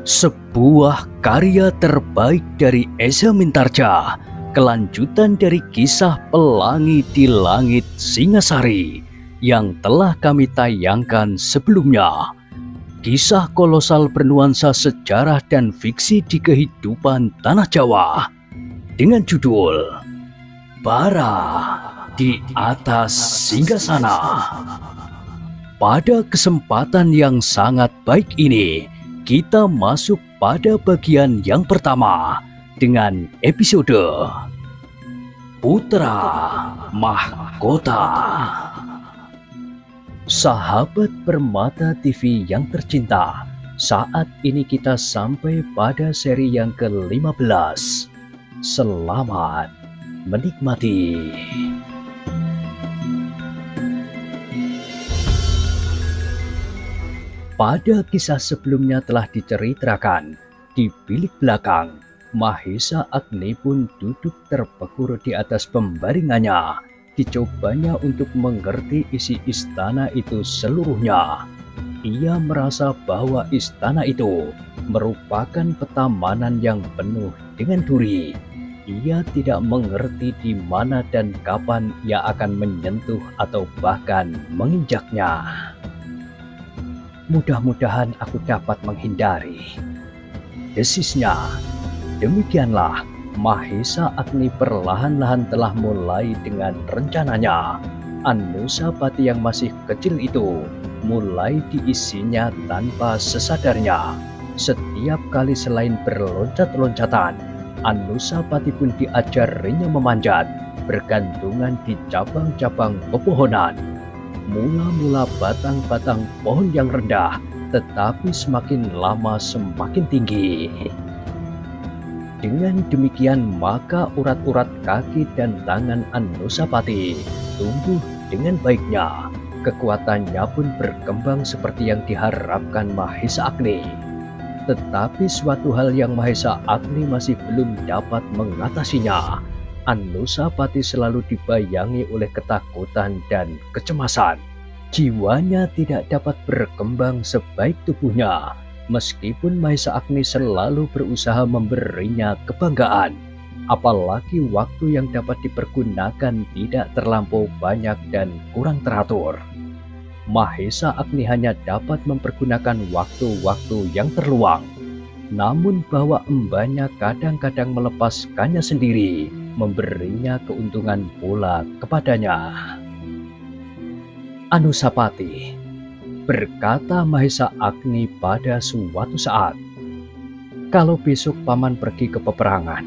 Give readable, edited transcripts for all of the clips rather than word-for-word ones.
Sebuah karya terbaik dari Eza Mintarja, kelanjutan dari kisah Pelangi di Langit Singasari yang telah kami tayangkan sebelumnya. Kisah kolosal bernuansa sejarah dan fiksi di kehidupan tanah Jawa dengan judul Bara di Atas Singgasana. Pada kesempatan yang sangat baik ini, kita masuk pada bagian yang pertama dengan episode Putra Mahkota. Sahabat Permata TV yang tercinta, saat ini kita sampai pada seri yang ke-15. Selamat menikmati. Pada kisah sebelumnya telah diceritakan, di bilik belakang, Mahesa Agni pun duduk terpekur di atas pembaringannya. Dicobanya untuk mengerti isi istana itu seluruhnya. Ia merasa bahwa istana itu merupakan petamanan yang penuh dengan duri. Ia tidak mengerti di mana dan kapan ia akan menyentuh atau bahkan menginjaknya. Mudah-mudahan aku dapat menghindari, desisnya. Demikianlah, Mahesa Agni perlahan-lahan telah mulai dengan rencananya. Anusapati yang masih kecil itu mulai diisinya tanpa sesadarnya. Setiap kali selain berloncat-loncatan, Anusapati pun diajarinya memanjat, bergantungan di cabang-cabang pepohonan. Mula-mula batang-batang pohon yang rendah, tetapi semakin lama semakin tinggi. Dengan demikian maka urat-urat kaki dan tangan Anusapati tumbuh dengan baiknya. Kekuatannya pun berkembang seperti yang diharapkan Mahesa Agni. Tetapi suatu hal yang Mahesa Agni masih belum dapat mengatasinya. Anusapati selalu dibayangi oleh ketakutan dan kecemasan. Jiwanya tidak dapat berkembang sebaik tubuhnya. Meskipun Mahesa Agni selalu berusaha memberinya kebanggaan, apalagi waktu yang dapat dipergunakan tidak terlampau banyak dan kurang teratur. Mahesa Agni hanya dapat mempergunakan waktu-waktu yang terluang. Namun bahwa embanya kadang-kadang melepaskannya sendiri, memberinya keuntungan pula kepadanya. Anusapati, berkata Mahesa Agni pada suatu saat, kalau besok paman pergi ke peperangan,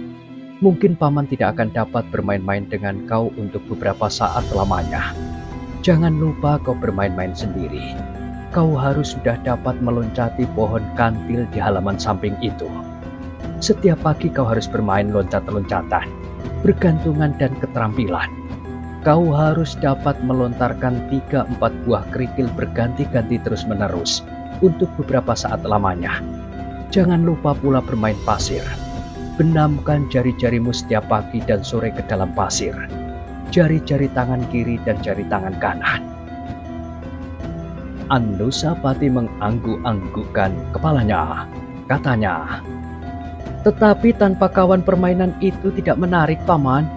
mungkin paman tidak akan dapat bermain-main dengan kau untuk beberapa saat lamanya. Jangan lupa kau bermain-main sendiri. Kau harus sudah dapat meloncati pohon kantil di halaman samping itu. Setiap pagi kau harus bermain loncat-loncatan, bergantungan dan keterampilan. Kau harus dapat melontarkan 3-4 buah kerikil berganti-ganti terus-menerus untuk beberapa saat lamanya. Jangan lupa pula bermain pasir. Benamkan jari-jarimu setiap pagi dan sore ke dalam pasir. Jari-jari tangan kiri dan jari tangan kanan. Anusapati mengangguk-anggukkan kepalanya. Katanya, tetapi tanpa kawan permainan itu tidak menarik, paman.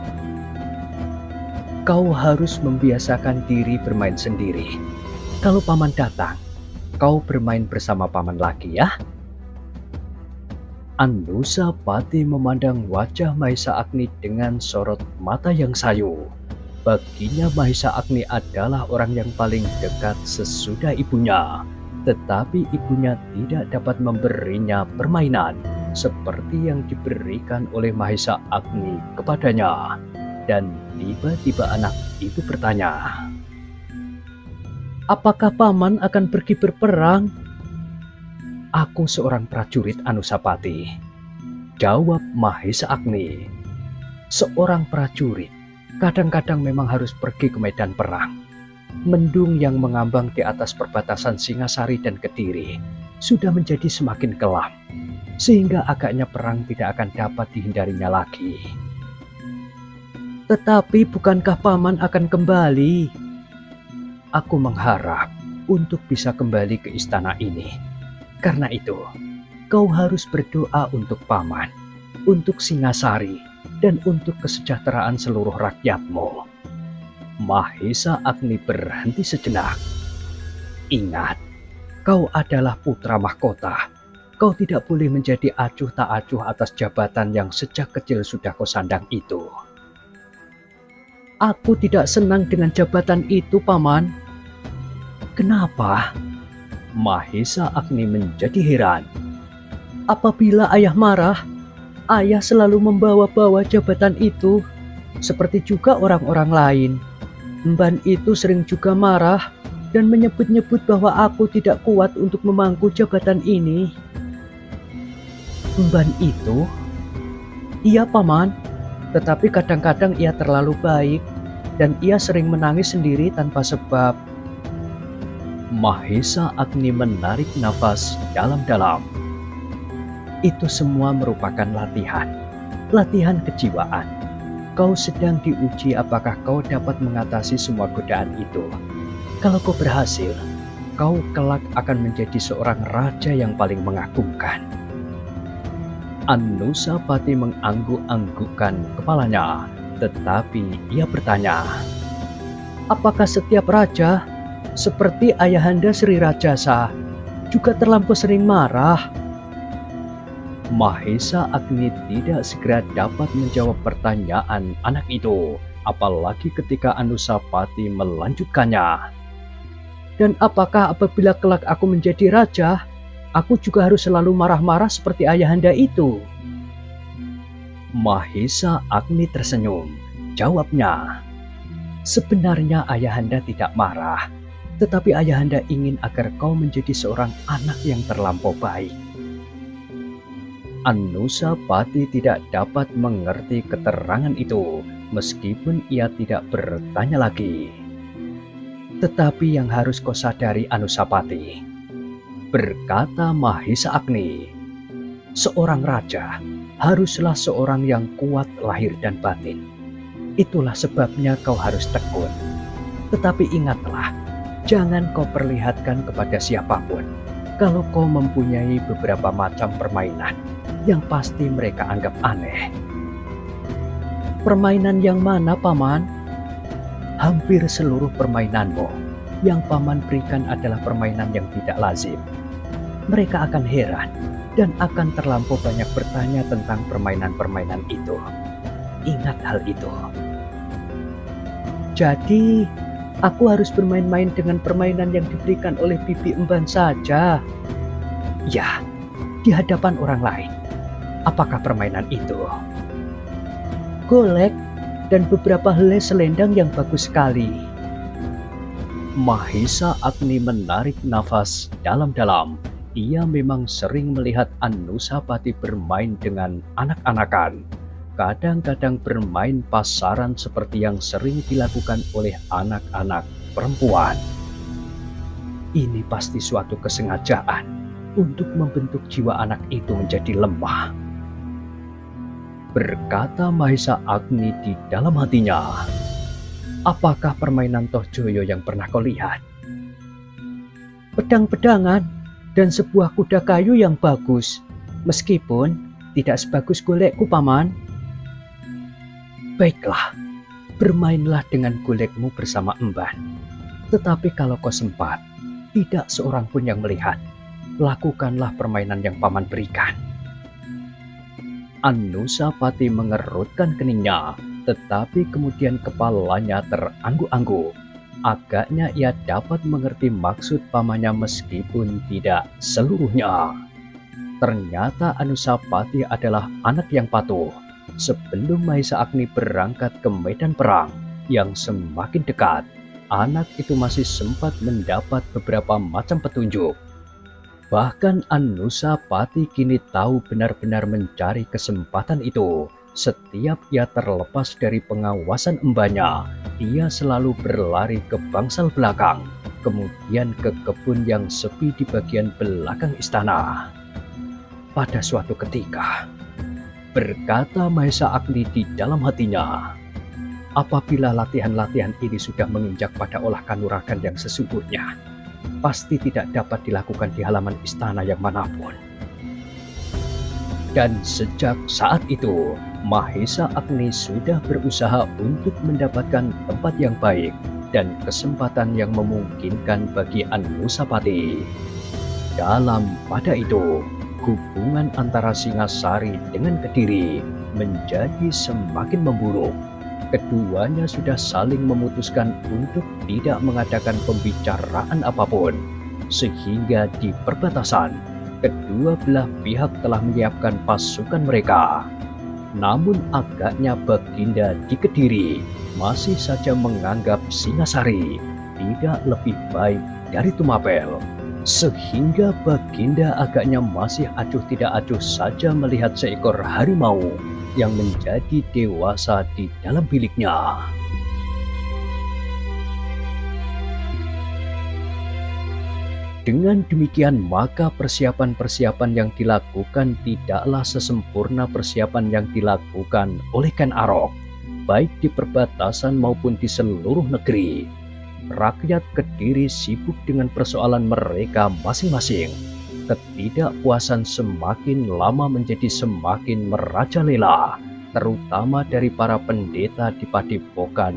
Kau harus membiasakan diri bermain sendiri. Kalau paman datang, kau bermain bersama paman lagi ya. Anusapati memandang wajah Mahesa Agni dengan sorot mata yang sayu. Baginya Mahesa Agni adalah orang yang paling dekat sesudah ibunya. Tetapi ibunya tidak dapat memberinya permainan seperti yang diberikan oleh Mahesa Agni kepadanya. Dan tiba-tiba anak itu bertanya, apakah paman akan pergi berperang? Aku seorang prajurit, Anusapati, jawab Mahesa Agni. Seorang prajurit kadang-kadang memang harus pergi ke medan perang. Mendung yang mengambang di atas perbatasan Singasari dan Kediri sudah menjadi semakin kelam, sehingga agaknya perang tidak akan dapat dihindarinya lagi. Tetapi bukankah paman akan kembali? Aku mengharap untuk bisa kembali ke istana ini. Karena itu, Kau harus berdoa untuk paman, untuk Singasari, dan untuk kesejahteraan seluruh rakyatmu. Mahesa Agni berhenti sejenak. Ingat, kau adalah putra mahkota. Kau tidak boleh menjadi acuh tak acuh atas jabatan yang sejak kecil sudah kau sandang itu. Aku tidak senang dengan jabatan itu, paman. Kenapa? Mahesa Agni menjadi heran. Apabila ayah marah, ayah selalu membawa-bawa jabatan itu, seperti juga orang-orang lain. Emban itu sering juga marah dan menyebut-nyebut bahwa aku tidak kuat untuk memangku jabatan ini. Emban itu? Iya, paman. Tetapi kadang-kadang ia terlalu baik dan ia sering menangis sendiri tanpa sebab. Mahesa Agni menarik nafas dalam-dalam. Itu semua merupakan latihan kejiwaan. Kau sedang diuji apakah kau dapat mengatasi semua godaan itu. Kalau kau berhasil, kau kelak akan menjadi seorang raja yang paling mengagumkan. Anusapati mengangguk-anggukkan kepalanya, tetapi ia bertanya, apakah setiap raja, seperti Ayahanda Sri Rajasa, juga terlampau sering marah? Mahesa Agni tidak segera dapat menjawab pertanyaan anak itu, apalagi ketika Anusapati melanjutkannya. Dan apakah apabila kelak aku menjadi raja, aku juga harus selalu marah-marah seperti ayahanda itu? Mahesa Agni tersenyum. Jawabnya, sebenarnya ayahanda tidak marah, tetapi ayahanda ingin agar kau menjadi seorang anak yang terlampau baik. Anusapati tidak dapat mengerti keterangan itu, meskipun ia tidak bertanya lagi. Tetapi yang harus kau sadari, Anusapati, berkata Mahesa Agni, seorang raja haruslah seorang yang kuat lahir dan batin. Itulah sebabnya kau harus tekun. Tetapi ingatlah, jangan kau perlihatkan kepada siapapun kalau kau mempunyai beberapa macam permainan yang pasti mereka anggap aneh. Permainan yang mana, paman? Hampir seluruh permainanmu yang paman berikan adalah permainan yang tidak lazim. Mereka akan heran dan akan terlampau banyak bertanya tentang permainan-permainan itu. Ingat hal itu. Jadi, aku harus bermain-main dengan permainan yang diberikan oleh Bibi Emban saja? Ya, di hadapan orang lain. Apakah permainan itu? Golek dan beberapa helai selendang yang bagus sekali. Mahesa Agni menarik nafas dalam-dalam. Ia memang sering melihat Anusapati bermain dengan anak-anakan. Kadang-kadang bermain pasaran seperti yang sering dilakukan oleh anak-anak perempuan. Ini pasti suatu kesengajaan untuk membentuk jiwa anak itu menjadi lemah. Berkata Mahesa Agni di dalam hatinya, apakah permainan Toh Joyo yang pernah kau lihat? Pedang-pedangan dan sebuah kuda kayu yang bagus, meskipun tidak sebagus golekku, paman. Baiklah, bermainlah dengan golekmu bersama Emban. Tetapi kalau kau sempat, tidak seorang pun yang melihat, lakukanlah permainan yang paman berikan. Anusapati mengerutkan keningnya, tetapi kemudian kepalanya terangguk-angguk. Agaknya ia dapat mengerti maksud pamannya meskipun tidak seluruhnya. Ternyata Anusapati adalah anak yang patuh. Sebelum Mahesa Agni berangkat ke medan perang yang semakin dekat, anak itu masih sempat mendapat beberapa macam petunjuk. Bahkan Anusapati kini tahu benar-benar mencari kesempatan itu. Setiap ia terlepas dari pengawasan embannya, ia selalu berlari ke bangsal belakang, kemudian ke kebun yang sepi di bagian belakang istana. Pada suatu ketika, berkata Mahesa Agni di dalam hatinya, apabila latihan-latihan ini sudah menginjak pada olah kanuragan yang sesungguhnya, pasti tidak dapat dilakukan di halaman istana yang manapun. Dan sejak saat itu, Mahesa Agni sudah berusaha untuk mendapatkan tempat yang baik dan kesempatan yang memungkinkan bagi Anusapati. Dalam pada itu, hubungan antara Singasari dengan Kediri menjadi semakin memburuk. Keduanya sudah saling memutuskan untuk tidak mengadakan pembicaraan apapun, sehingga di perbatasan, kedua belah pihak telah menyiapkan pasukan mereka. Namun agaknya Baginda di Kediri masih saja menganggap Singasari tidak lebih baik dari Tumapel, sehingga Baginda agaknya masih acuh tidak acuh saja melihat seekor harimau yang menjadi dewasa di dalam biliknya. Dengan demikian, maka persiapan-persiapan yang dilakukan tidaklah sesempurna persiapan yang dilakukan oleh Ken Arok, baik di perbatasan maupun di seluruh negeri. Rakyat Kediri sibuk dengan persoalan mereka masing-masing. Ketidakpuasan semakin lama menjadi semakin merajalela, terutama dari para pendeta di padepokan.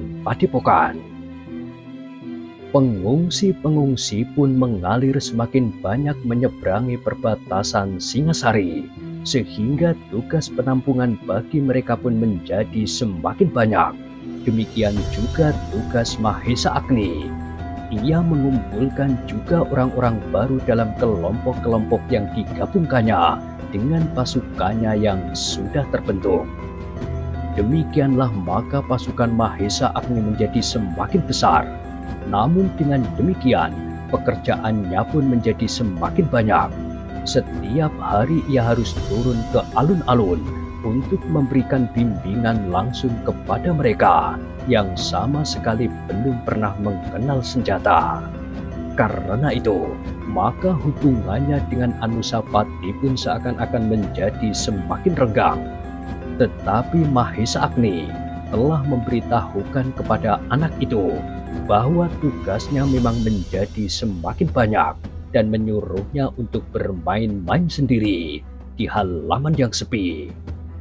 Pengungsi-pengungsi pun mengalir semakin banyak menyeberangi perbatasan Singasari, sehingga tugas penampungan bagi mereka pun menjadi semakin banyak. Demikian juga tugas Mahesa Agni. Ia mengumpulkan juga orang-orang baru dalam kelompok-kelompok yang digabungkannya dengan pasukannya yang sudah terbentuk. Demikianlah maka pasukan Mahesa Agni menjadi semakin besar. Namun dengan demikian, pekerjaannya pun menjadi semakin banyak. Setiap hari ia harus turun ke alun-alun untuk memberikan bimbingan langsung kepada mereka yang sama sekali belum pernah mengenal senjata. Karena itu, maka hubungannya dengan Anusapati pun seakan-akan menjadi semakin renggang. Tetapi Mahesa Agni telah memberitahukan kepada anak itu bahwa tugasnya memang menjadi semakin banyak dan menyuruhnya untuk bermain-main sendiri di halaman yang sepi.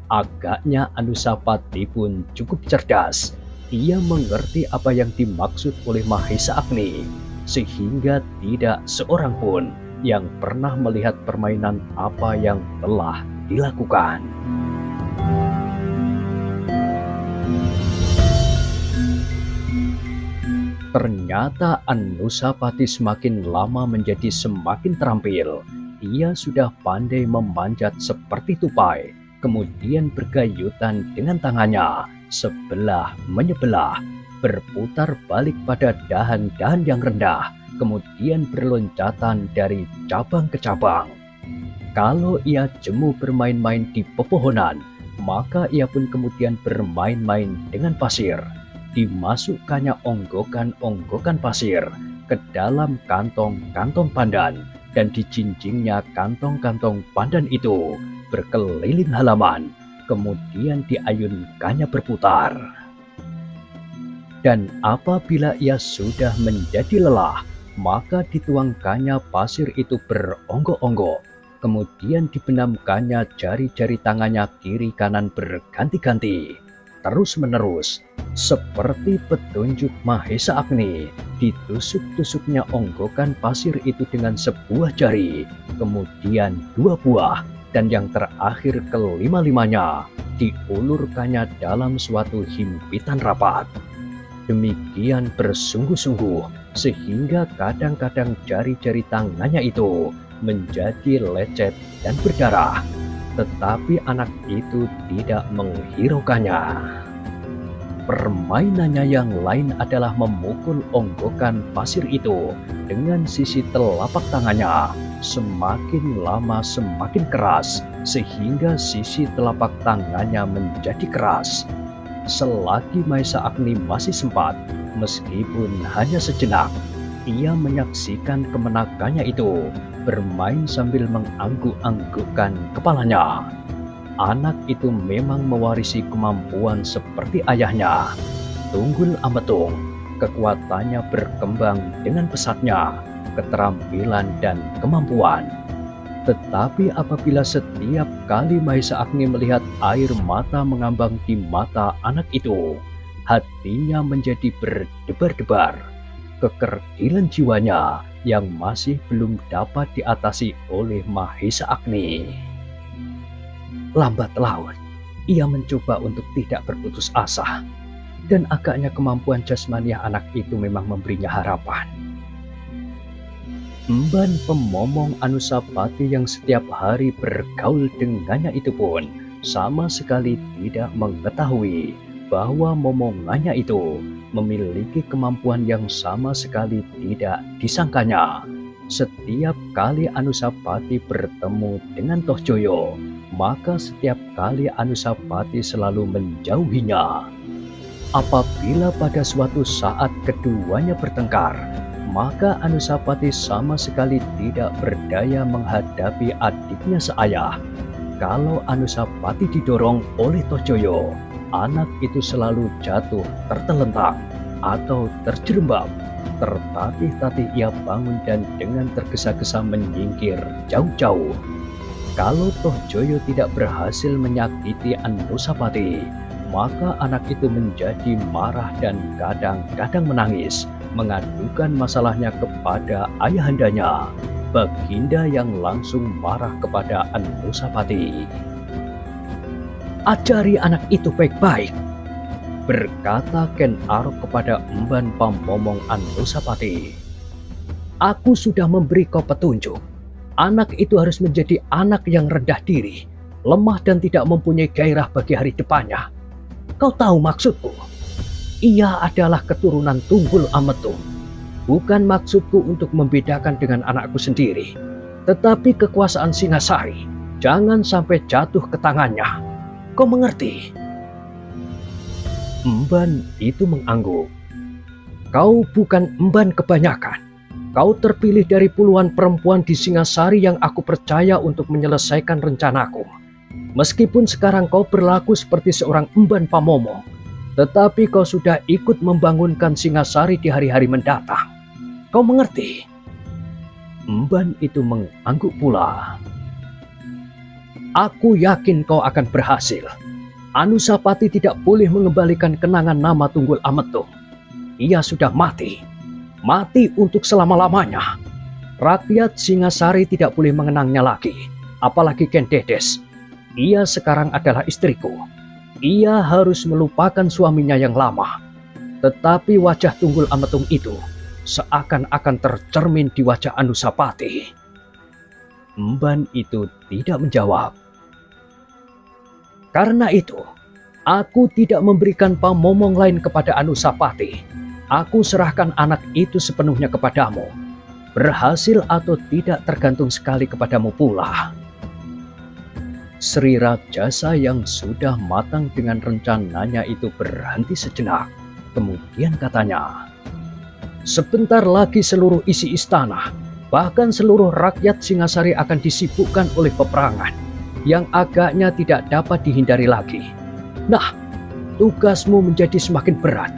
Agaknya Anusapati pun cukup cerdas. Ia mengerti apa yang dimaksud oleh Mahesa Agni, sehingga tidak seorang pun yang pernah melihat permainan apa yang telah dilakukan. Ternyata Anusapati semakin lama menjadi semakin terampil. Ia sudah pandai memanjat seperti tupai, kemudian bergayutan dengan tangannya, sebelah menyebelah, berputar balik pada dahan-dahan yang rendah, kemudian berloncatan dari cabang ke cabang. Kalau ia jemu bermain-main di pepohonan, maka ia pun kemudian bermain-main dengan pasir. Dimasukkannya onggokan-onggokan pasir ke dalam kantong-kantong pandan, dan dijinjingnya kantong-kantong pandan itu berkeliling halaman, kemudian diayunkannya berputar. Dan apabila ia sudah menjadi lelah, maka dituangkannya pasir itu beronggok-onggok, kemudian dibenamkannya jari-jari tangannya kiri kanan berganti-ganti, terus-menerus, seperti petunjuk Mahesa Agni. Ditusuk-tusuknya onggokan pasir itu dengan sebuah jari, kemudian dua buah, dan yang terakhir kelima-limanya diulurkannya dalam suatu himpitan rapat. Demikian bersungguh-sungguh, sehingga kadang-kadang jari-jari tangannya itu menjadi lecet dan berdarah. Tetapi anak itu tidak menghiraukannya. Permainannya yang lain adalah memukul onggokan pasir itu dengan sisi telapak tangannya, semakin lama semakin keras, sehingga sisi telapak tangannya menjadi keras. Selagi Mahesa Agni masih sempat, meskipun hanya sejenak, ia menyaksikan kemenakannya itu bermain sambil mengangguk-anggukkan kepalanya. Anak itu memang mewarisi kemampuan seperti ayahnya. Tunggul Ametung, kekuatannya berkembang dengan pesatnya, keterampilan dan kemampuan. Tetapi apabila setiap kali Mahesa Agni melihat air mata mengambang di mata anak itu, hatinya menjadi berdebar-debar. Kekerdilan jiwanya yang masih belum dapat diatasi oleh Mahesa Agni. Lambat laun, ia mencoba untuk tidak berputus asa, dan agaknya kemampuan jasmaniah anak itu memang memberinya harapan. Emban pemomong Anusapati yang setiap hari bergaul dengannya itu pun sama sekali tidak mengetahui bahwa momongannya itu memiliki kemampuan yang sama sekali tidak disangkanya. Setiap kali Anusapati bertemu dengan Tohjoyo, maka setiap kali Anusapati selalu menjauhinya. Apabila pada suatu saat keduanya bertengkar, maka Anusapati sama sekali tidak berdaya menghadapi adiknya seayah. Kalau Anusapati didorong oleh Tohjoyo, anak itu selalu jatuh tertelentang atau terjerembab. Tertatih-tatih ia bangun dan dengan tergesa-gesa menyingkir jauh-jauh. Kalau Tohjoyo tidak berhasil menyakiti Anusapati, maka anak itu menjadi marah dan kadang-kadang menangis, mengadukan masalahnya kepada ayahandanya, Baginda yang langsung marah kepada Anusapati. "Ajari anak itu baik-baik," berkata Ken Arok kepada emban pamomong Anusapati. "Aku sudah memberi kau petunjuk. Anak itu harus menjadi anak yang rendah diri, lemah dan tidak mempunyai gairah bagi hari depannya. Kau tahu maksudku? Ia adalah keturunan Tunggul Ametung. Bukan maksudku untuk membedakan dengan anakku sendiri, tetapi kekuasaan Singasari jangan sampai jatuh ke tangannya. Kau mengerti?" Emban itu mengangguk. "Kau bukan emban kebanyakan. Kau terpilih dari puluhan perempuan di Singasari yang aku percaya untuk menyelesaikan rencanaku. Meskipun sekarang kau berlaku seperti seorang emban pamomong, tetapi kau sudah ikut membangunkan Singasari di hari-hari mendatang. Kau mengerti?" Emban itu mengangguk pula. "Aku yakin kau akan berhasil. Anusapati tidak boleh mengembalikan kenangan nama Tunggul Ametung. Ia sudah mati. Mati untuk selama-lamanya. Rakyat Singasari tidak boleh mengenangnya lagi. Apalagi Ken Dedes. Ia sekarang adalah istriku. Ia harus melupakan suaminya yang lama. Tetapi wajah Tunggul Ametung itu seakan-akan tercermin di wajah Anusapati." Emban itu tidak menjawab. "Karena itu, aku tidak memberikan pamomong lain kepada Anusapati. Aku serahkan anak itu sepenuhnya kepadamu. Berhasil atau tidak tergantung sekali kepadamu pula." Sri Rajasa yang sudah matang dengan rencananya itu berhenti sejenak. Kemudian katanya, "Sebentar lagi seluruh isi istana, bahkan seluruh rakyat Singasari akan disibukkan oleh peperangan yang agaknya tidak dapat dihindari lagi. Nah, tugasmu menjadi semakin berat.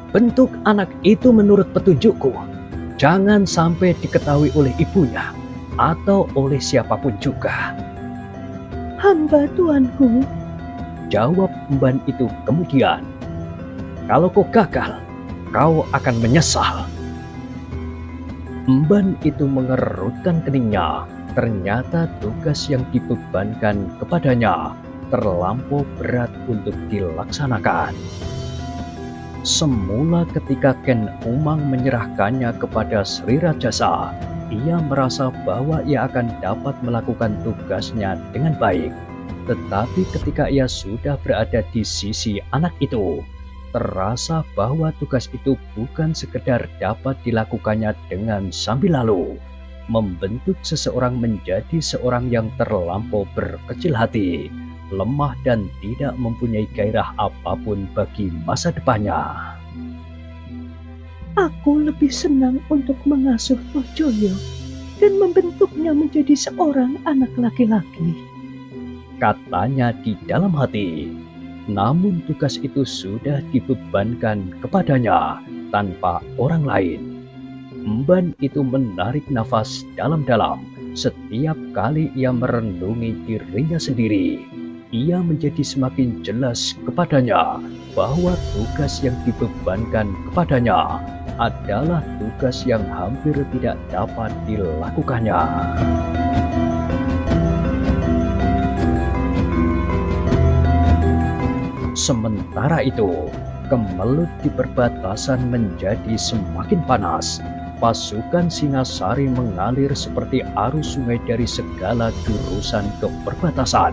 Bentuk anak itu menurut petunjukku. Jangan sampai diketahui oleh ibunya atau oleh siapapun juga." "Hamba tuanku," jawab emban itu kemudian. "Kalau kau gagal, kau akan menyesal." Emban itu mengerutkan keningnya. Ternyata tugas yang dibebankan kepadanya terlampau berat untuk dilaksanakan. Semula ketika Ken Umang menyerahkannya kepada Sri Rajasa, ia merasa bahwa ia akan dapat melakukan tugasnya dengan baik. Tetapi ketika ia sudah berada di sisi anak itu, terasa bahwa tugas itu bukan sekedar dapat dilakukannya dengan sambil lalu. Membentuk seseorang menjadi seorang yang terlampau berkecil hati, lemah dan tidak mempunyai gairah apapun bagi masa depannya. "Aku lebih senang untuk mengasuh Tohjoyo dan membentuknya menjadi seorang anak laki-laki," katanya di dalam hati. Namun tugas itu sudah dibebankan kepadanya tanpa orang lain. Emban itu menarik nafas dalam-dalam, Setiap kali ia merenungi dirinya sendiri, ia menjadi semakin jelas kepadanya bahwa tugas yang dibebankan kepadanya adalah tugas yang hampir tidak dapat dilakukannya. Sementara itu, kemelut di perbatasan menjadi semakin panas. Pasukan Singasari mengalir seperti arus sungai dari segala jurusan ke perbatasan.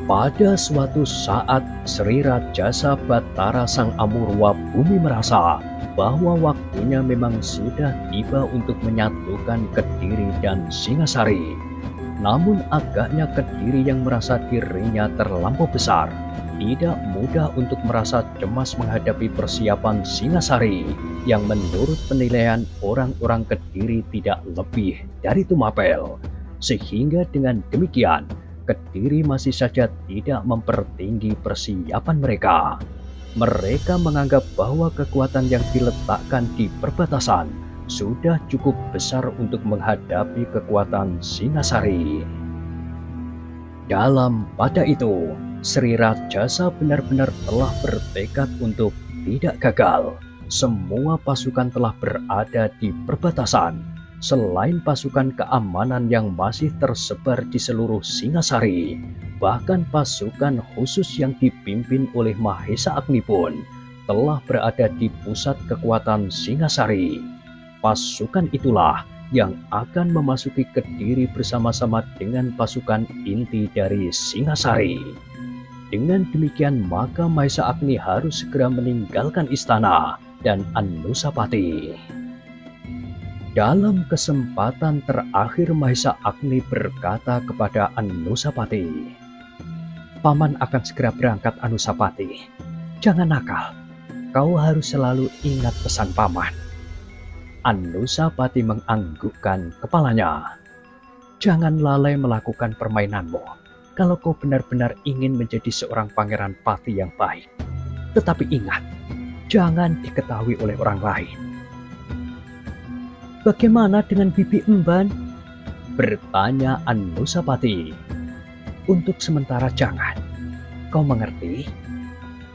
Pada suatu saat, Sri Rajasa Batara Sang Amurwa Bumi merasa bahwa waktunya memang sudah tiba untuk menyatukan Kediri dan Singasari. Namun agaknya Kediri yang merasa dirinya terlampau besar tidak mudah untuk merasa cemas menghadapi persiapan Singasari yang menurut penilaian orang-orang Kediri tidak lebih dari Tumapel. Sehingga dengan demikian, Kediri masih saja tidak mempertinggi persiapan mereka. Mereka menganggap bahwa kekuatan yang diletakkan di perbatasan sudah cukup besar untuk menghadapi kekuatan Singasari. Pada itu, Sri Rajasa benar-benar telah bertekad untuk tidak gagal. Semua pasukan telah berada di perbatasan, selain pasukan keamanan yang masih tersebar di seluruh Singasari. Bahkan pasukan khusus yang dipimpin oleh Mahesa Agni pun telah berada di pusat kekuatan Singasari. Pasukan itulah yang akan memasuki Kediri bersama-sama dengan pasukan inti dari Singasari. Dengan demikian maka Mahesa Agni harus segera meninggalkan istana dan Anusapati. Dalam kesempatan terakhir Mahesa Agni berkata kepada Anusapati, "Paman akan segera berangkat Anusapati. Jangan nakal, kau harus selalu ingat pesan paman." Anusapati menganggukkan kepalanya. "Jangan lalai melakukan permainanmu kalau kau benar-benar ingin menjadi seorang pangeran pati yang baik. Tetapi ingat, jangan diketahui oleh orang lain." "Bagaimana dengan Bibi Emban?" bertanya Anusapati. "Untuk sementara jangan. Kau mengerti?"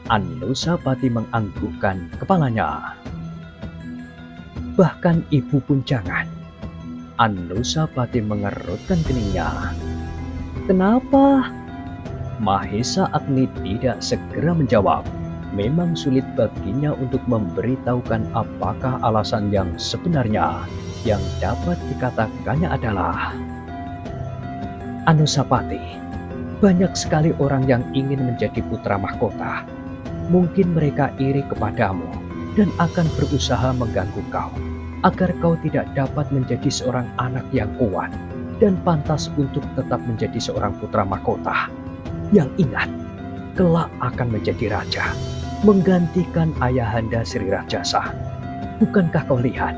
Anusapati menganggukkan kepalanya. "Bahkan ibu pun jangan." Anusapati mengerutkan keningnya. "Kenapa?" Mahesa Agni tidak segera menjawab. Memang sulit baginya untuk memberitahukan apakah alasan yang sebenarnya. Yang dapat dikatakannya adalah, "Anusapati, banyak sekali orang yang ingin menjadi putra mahkota. Mungkin mereka iri kepadamu dan akan berusaha mengganggu kau agar kau tidak dapat menjadi seorang anak yang kuat dan pantas untuk tetap menjadi seorang putra mahkota. Yang ingat, kelak akan menjadi raja, menggantikan Ayahanda Sri Rajasa. Bukankah kau lihat,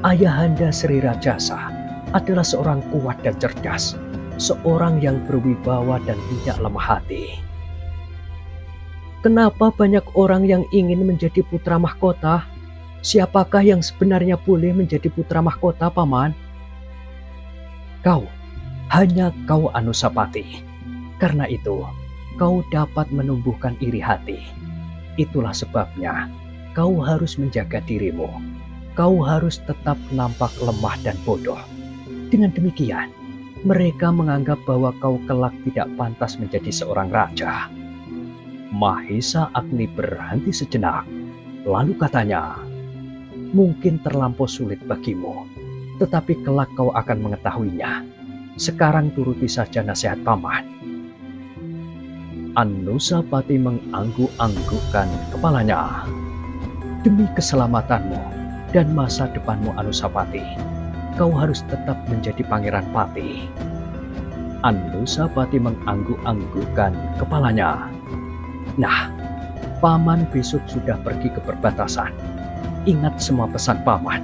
Ayahanda Sri Rajasa adalah seorang kuat dan cerdas, seorang yang berwibawa dan tidak lemah hati." "Kenapa banyak orang yang ingin menjadi putra mahkota? Siapakah yang sebenarnya boleh menjadi putra mahkota, Paman?" "Kau, hanya kau Anusapati. Karena itu, kau dapat menumbuhkan iri hati. Itulah sebabnya kau harus menjaga dirimu. Kau harus tetap nampak lemah dan bodoh. Dengan demikian, mereka menganggap bahwa kau kelak tidak pantas menjadi seorang raja." Mahesa Agni berhenti sejenak, lalu katanya, "Mungkin terlampau sulit bagimu, tetapi kelak kau akan mengetahuinya. Sekarang turuti saja nasihat paman." Anusapati mengangguk-anggukkan kepalanya. "Demi keselamatanmu dan masa depanmu Anusapati, kau harus tetap menjadi pangeran pati." Anusapati mengangguk-anggukkan kepalanya. "Nah, paman besok sudah pergi ke perbatasan. Ingat semua pesan paman."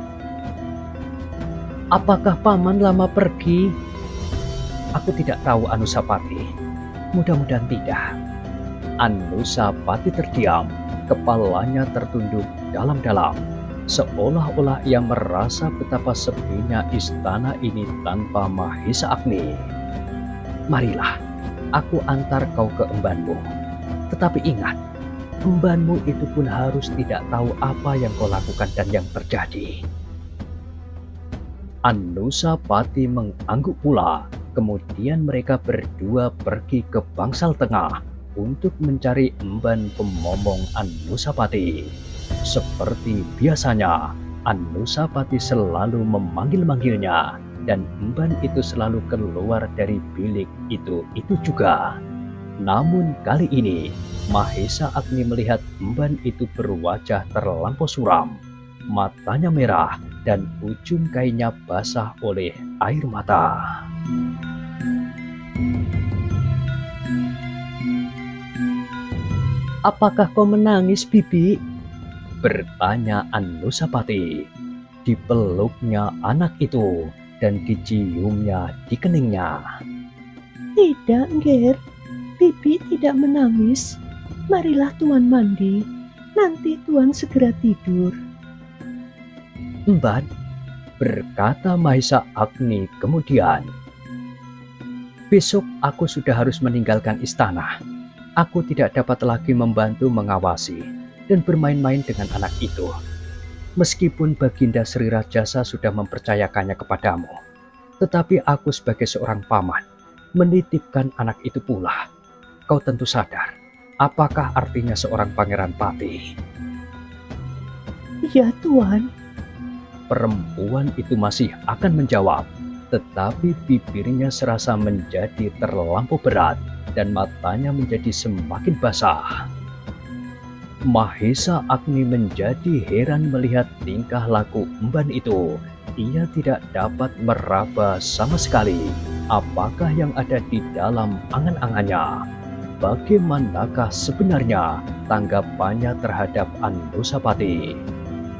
"Apakah paman lama pergi?" "Aku tidak tahu Anusapati. Mudah-mudahan tidak." Anusapati terdiam, kepalanya tertunduk dalam-dalam. seolah-olah ia merasa betapa sepinya istana ini tanpa Mahesa Agni. Marilah, aku antar kau ke embanmu. Tetapi ingat, embanmu itu pun harus tidak tahu apa yang kau lakukan dan yang terjadi. Anusapati mengangguk pula. Kemudian mereka berdua pergi ke Bangsal Tengah untuk mencari emban pemomong Anusapati. Seperti biasanya, Anusapati selalu memanggil-manggilnya, dan emban itu selalu keluar dari bilik itu juga. Namun kali ini, Mahesa Agni melihat emban itu berwajah terlampau suram. Matanya merah dan ujung kainnya basah oleh air mata. Apakah kau menangis, Bibi? Bertanya Anusapati. Dipeluknya anak itu dan diciumnya di keningnya. Tidak, Nger. Bibi tidak menangis. Marilah Tuan mandi. Nanti Tuan segera tidur. Emban, berkata Mahesa Agni kemudian. Besok aku sudah harus meninggalkan istana. Aku tidak dapat lagi membantu mengawasi dan bermain-main dengan anak itu. Meskipun Baginda Sri Rajasa sudah mempercayakannya kepadamu, tetapi aku sebagai seorang paman menitipkan anak itu pula. Kau tentu sadar, apakah artinya seorang pangeran pati? Ya, Tuan. Perempuan itu masih akan menjawab, tetapi bibirnya serasa menjadi terlampau berat dan matanya menjadi semakin basah. Mahesa Agni menjadi heran melihat tingkah laku emban itu. Ia tidak dapat meraba sama sekali apakah yang ada di dalam angan-angannya. Bagaimanakah sebenarnya tanggapannya terhadap Anusapati?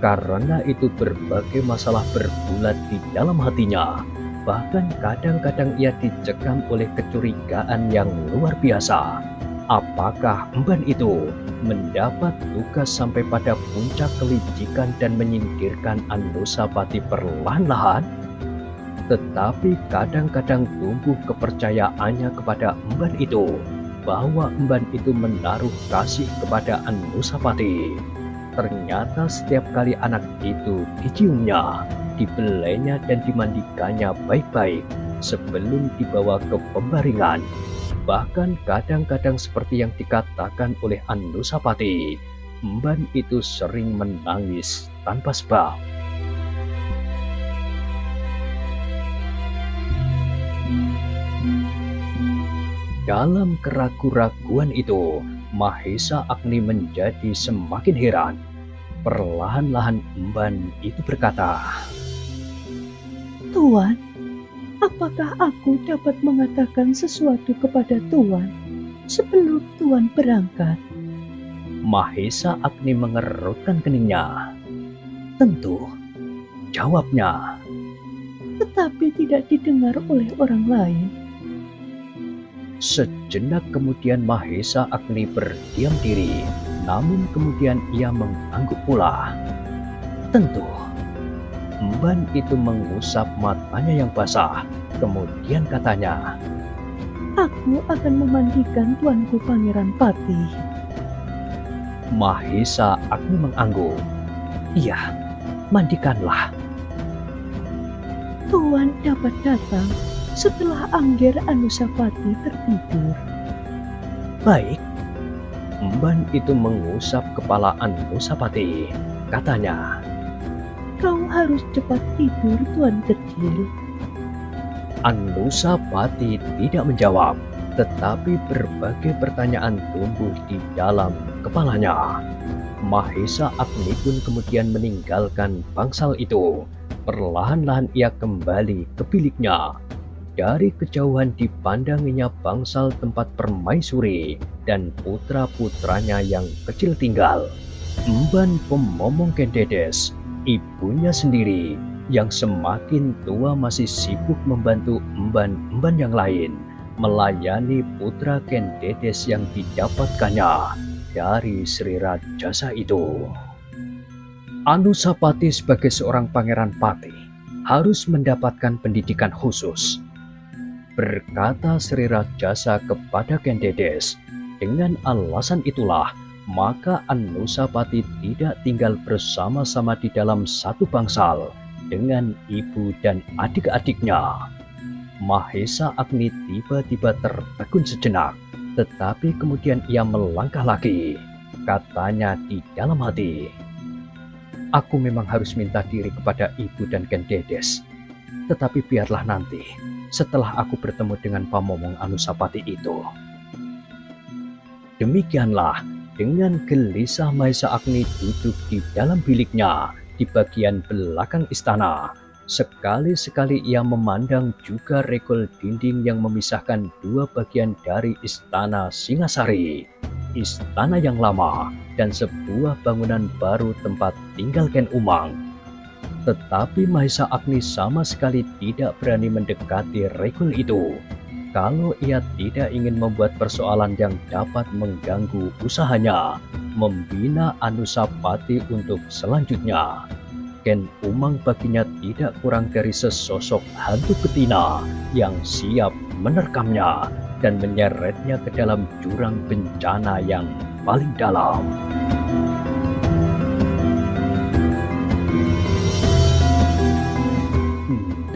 Karena itu berbagai masalah bergulat di dalam hatinya. Bahkan kadang-kadang ia dicekam oleh kecurigaan yang luar biasa. Apakah emban itu mendapat tugas sampai pada puncak kelicikan dan menyingkirkan Anusapati perlahan-lahan? Tetapi kadang-kadang tumbuh kepercayaannya kepada emban itu, bahwa emban itu menaruh kasih kepada Anusapati. Ternyata setiap kali anak itu diciumnya, dibelainya dan dimandikannya baik-baik sebelum dibawa ke pembaringan. Bahkan kadang-kadang seperti yang dikatakan oleh Anusapati, emban itu sering menangis tanpa sebab. Dalam keraguan-raguan itu, Mahesa Agni menjadi semakin heran. Perlahan-lahan emban itu berkata, Tuan, apakah aku dapat mengatakan sesuatu kepada Tuan sebelum Tuan berangkat? Mahesa Agni mengerutkan keningnya. Tentu, jawabnya. Tetapi tidak didengar oleh orang lain. Sejenak kemudian Mahesa Agni berdiam diri, namun kemudian ia mengangguk pula. Tentu, emban itu mengusap matanya yang basah, kemudian katanya, Aku akan memandikan tuanku Pangeran Pati. Mahesa Agni mengangguk. Iya, mandikanlah. Tuan dapat datang setelah Angger Anusapati tertidur. Baik. Emban itu mengusap kepala Anusapati. Katanya, Kau harus cepat tidur, Tuan kecil. Anusapati tidak menjawab, tetapi berbagai pertanyaan tumbuh di dalam kepalanya. Mahesa Agni pun kemudian meninggalkan bangsal itu. Perlahan-lahan ia kembali ke biliknya. Dari kejauhan dipandanginya bangsal tempat permaisuri dan putra-putranya yang kecil tinggal. Emban pemomong Kendedes, ibunya sendiri yang semakin tua masih sibuk membantu emban-emban yang lain melayani putra Kendedes yang didapatkannya dari Sri Rajasa itu. Anusapati sebagai seorang pangeran pati harus mendapatkan pendidikan khusus, berkata Sri Rajasa kepada Kendedes. Dengan alasan itulah, maka Anusapati tidak tinggal bersama-sama di dalam satu bangsal dengan ibu dan adik-adiknya. Mahesa Agni tiba-tiba tertegun sejenak, tetapi kemudian ia melangkah lagi. Katanya di dalam hati, "Aku memang harus minta diri kepada ibu dan Kendedes, tetapi biarlah nanti setelah aku bertemu dengan Pamomong Anusapati itu." Demikianlah, dengan gelisah Mahesa Agni duduk di dalam biliknya di bagian belakang istana. Sekali-sekali ia memandang juga regol dinding yang memisahkan dua bagian dari istana Singasari, istana yang lama dan sebuah bangunan baru tempat tinggal Ken Umang. Tetapi Mahesa Agni sama sekali tidak berani mendekati regol itu, kalau ia tidak ingin membuat persoalan yang dapat mengganggu usahanya membina Anusapati untuk selanjutnya. Ken Umang baginya tidak kurang dari sesosok hantu betina yang siap menerkamnya dan menyeretnya ke dalam jurang bencana yang paling dalam.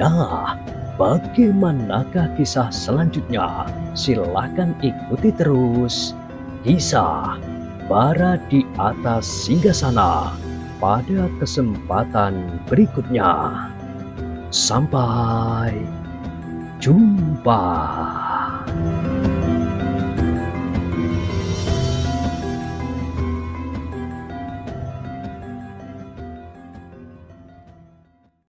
Nah, bagaimanakah kisah selanjutnya? Silahkan ikuti terus kisah Bara di Atas Singgasana pada kesempatan berikutnya. Sampai jumpa.